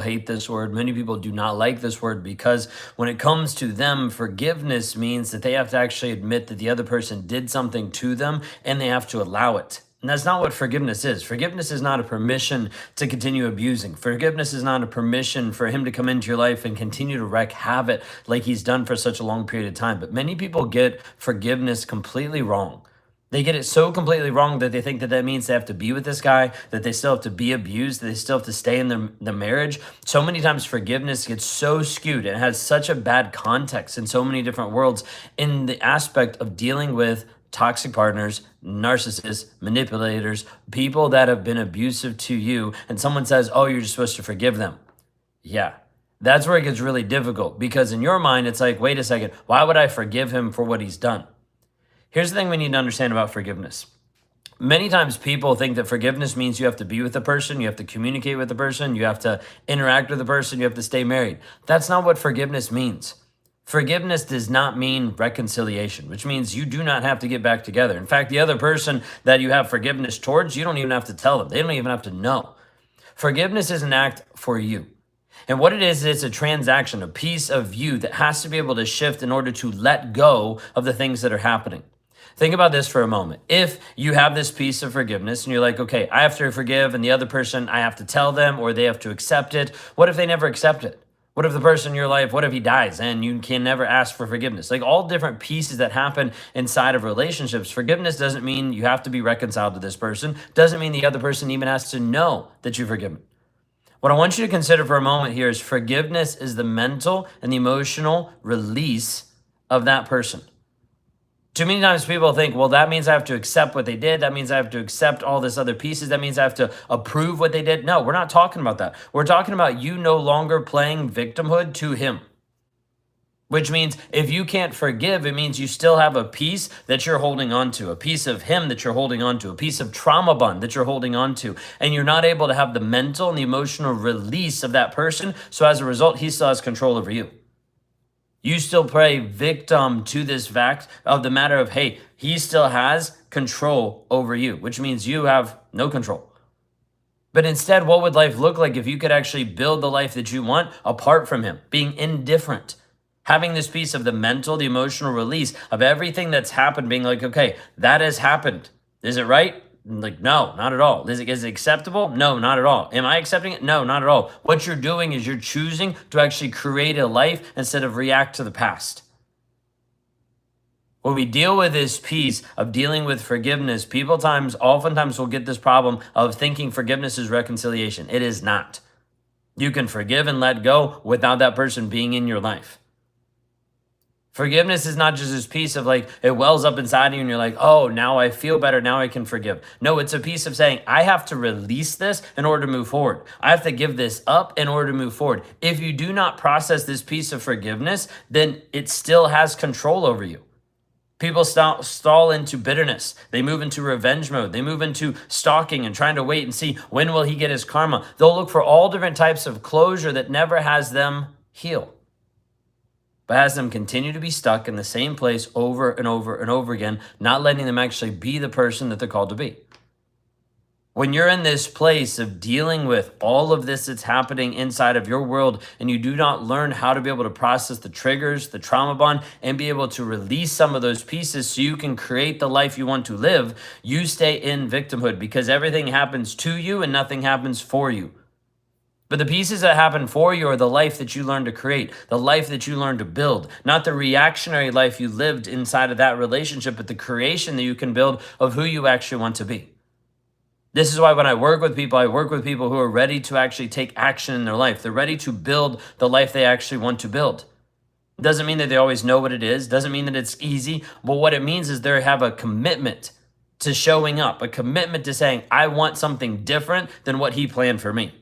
hate this word. Many people do not like this word because when it comes to them, forgiveness means that they have to actually admit that the other person did something to them and they have to allow it. And that's not what forgiveness is. Forgiveness is not a permission to continue abusing. Forgiveness is not a permission for him to come into your life and continue to wreak havoc like he's done for such a long period of time. But many people get forgiveness completely wrong. They get it so completely wrong that they think that that means they have to be with this guy, that they still have to be abused, that they still have to stay in the marriage. So many times forgiveness gets so skewed and has such a bad context in so many different worlds in the aspect of dealing with toxic partners, narcissists, manipulators, people that have been abusive to you. And someone says, oh, you're just supposed to forgive them. Yeah. That's where it gets really difficult because in your mind, it's like, wait a second, why would I forgive him for what he's done? Here's the thing we need to understand about forgiveness. Many times people think that forgiveness means you have to be with the person, you have to communicate with the person, you have to interact with the person, you have to stay married. That's not what forgiveness means. Forgiveness does not mean reconciliation, which means you do not have to get back together. In fact, the other person that you have forgiveness towards, you don't even have to tell them. They don't even have to know. Forgiveness is an act for you. And what it is, it's a transaction, a piece of you that has to be able to shift in order to let go of the things that are happening. Think about this for a moment. If you have this piece of forgiveness and you're like, okay, I have to forgive and the other person, I have to tell them or they have to accept it. What if they never accept it? What if the person in your life, what if he dies and you can never ask for forgiveness? Like all different pieces that happen inside of relationships. Forgiveness doesn't mean you have to be reconciled to this person. Doesn't mean the other person even has to know that you've forgiven. What I want you to consider for a moment here is forgiveness is the mental and the emotional release of that person. Too many times people think, well, that means I have to accept what they did. That means I have to accept all this other pieces. That means I have to approve what they did. No, we're not talking about that. We're talking about you no longer playing victimhood to him. Which means if you can't forgive, it means you still have a piece that you're holding on to, a piece of him that you're holding on to, a piece of trauma bond that you're holding on to, and you're not able to have the mental and the emotional release of that person. So as a result, he still has control over you. You still play victim to this fact of the matter of, hey, he still has control over you, which means you have no control. But instead, what would life look like if you could actually build the life that you want apart from him, being indifferent? Having this piece of the mental, the emotional release of everything that's happened, being like, okay, that has happened. Is it right? Like, no, not at all. Is it acceptable? No, not at all. Am I accepting it? No, not at all. What you're doing is you're choosing to actually create a life instead of react to the past. When we deal with this piece of dealing with forgiveness, oftentimes will get this problem of thinking forgiveness is reconciliation. It is not. You can forgive and let go without that person being in your life. Forgiveness is not just this piece of like, it wells up inside you and you're like, oh, now I feel better. Now I can forgive. No, it's a piece of saying, I have to release this in order to move forward. I have to give this up in order to move forward. If you do not process this piece of forgiveness, then it still has control over you. People stall into bitterness. They move into revenge mode. They move into stalking and trying to wait and see when will he get his karma. They'll look for all different types of closure that never has them heal, but has them continue to be stuck in the same place over and over and over again, not letting them actually be the person that they're called to be. When you're in this place of dealing with all of this that's happening inside of your world and you do not learn how to be able to process the triggers, the trauma bond, and be able to release some of those pieces so you can create the life you want to live, you stay in victimhood because everything happens to you and nothing happens for you. But the pieces that happen for you are the life that you learn to create, the life that you learn to build, not the reactionary life you lived inside of that relationship, but the creation that you can build of who you actually want to be. This is why when I work with people who are ready to actually take action in their life. They're ready to build the life they actually want to build. It doesn't mean that they always know what it is. Doesn't mean that it's easy. But what it means is they have a commitment to showing up, a commitment to saying, I want something different than what he planned for me.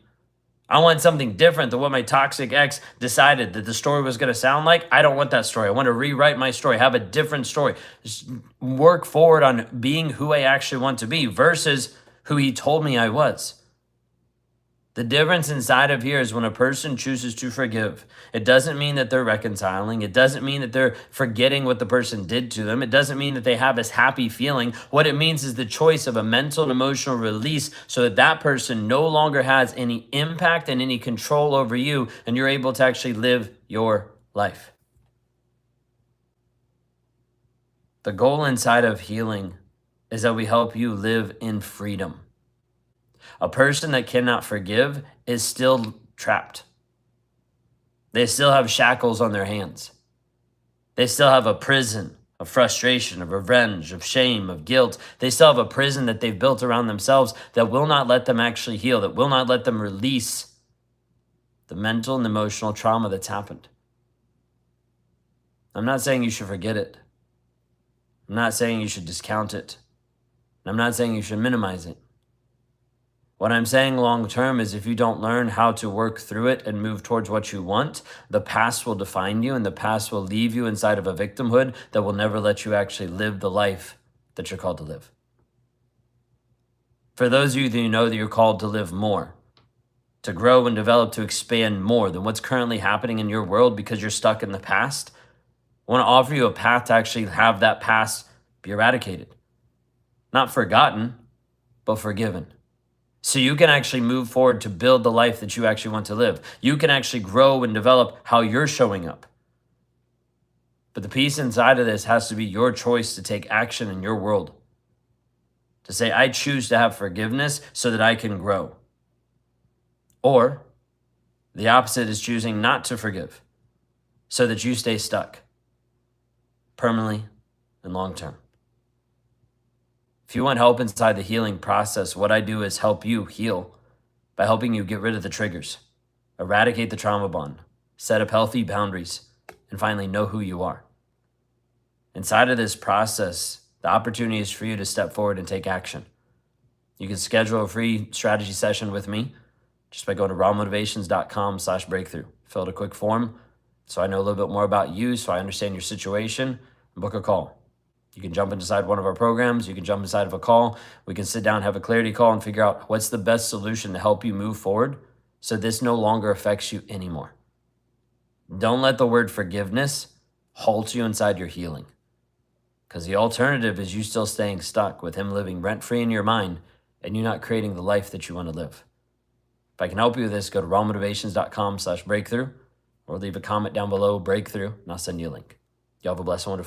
I want something different than what my toxic ex decided that the story was going to sound like. I don't want that story. I want to rewrite my story, have a different story. Just work forward on being who I actually want to be versus who he told me I was. The difference inside of here is when a person chooses to forgive. It doesn't mean that they're reconciling. It doesn't mean that they're forgetting what the person did to them. It doesn't mean that they have this happy feeling. What it means is the choice of a mental and emotional release so that that person no longer has any impact and any control over you, and you're able to actually live your life. The goal inside of healing is that we help you live in freedom. A person that cannot forgive is still trapped. They still have shackles on their hands. They still have a prison of frustration, of revenge, of shame, of guilt. They still have a prison that they've built around themselves that will not let them actually heal, that will not let them release the mental and emotional trauma that's happened. I'm not saying you should forget it. I'm not saying you should discount it. I'm not saying you should minimize it. What I'm saying long term is if you don't learn how to work through it and move towards what you want, the past will define you and the past will leave you inside of a victimhood that will never let you actually live the life that you're called to live. For those of you that you know that you're called to live more, to grow and develop, to expand more than what's currently happening in your world because you're stuck in the past, I want to offer you a path to actually have that past be eradicated. Not forgotten, but forgiven. So you can actually move forward to build the life that you actually want to live. You can actually grow and develop how you're showing up. But the piece inside of this has to be your choice to take action in your world. To say, I choose to have forgiveness so that I can grow. Or the opposite is choosing not to forgive so that you stay stuck permanently and long term. If you want help inside the healing process, what I do is help you heal by helping you get rid of the triggers, eradicate the trauma bond, set up healthy boundaries, and finally know who you are. Inside of this process, the opportunity is for you to step forward and take action. You can schedule a free strategy session with me just by going to rawmotivations.com/breakthrough. Fill out a quick form so I know a little bit more about you, so I understand your situation, and book a call. You can jump inside one of our programs. You can jump inside of a call. We can sit down, have a clarity call, and figure out what's the best solution to help you move forward so this no longer affects you anymore. Don't let the word forgiveness halt you inside your healing, because the alternative is you still staying stuck with him living rent-free in your mind and you not creating the life that you want to live. If I can help you with this, go to rawmotivations.com/breakthrough or leave a comment down below, breakthrough, and I'll send you a link. Y'all have a blessed, wonderful day.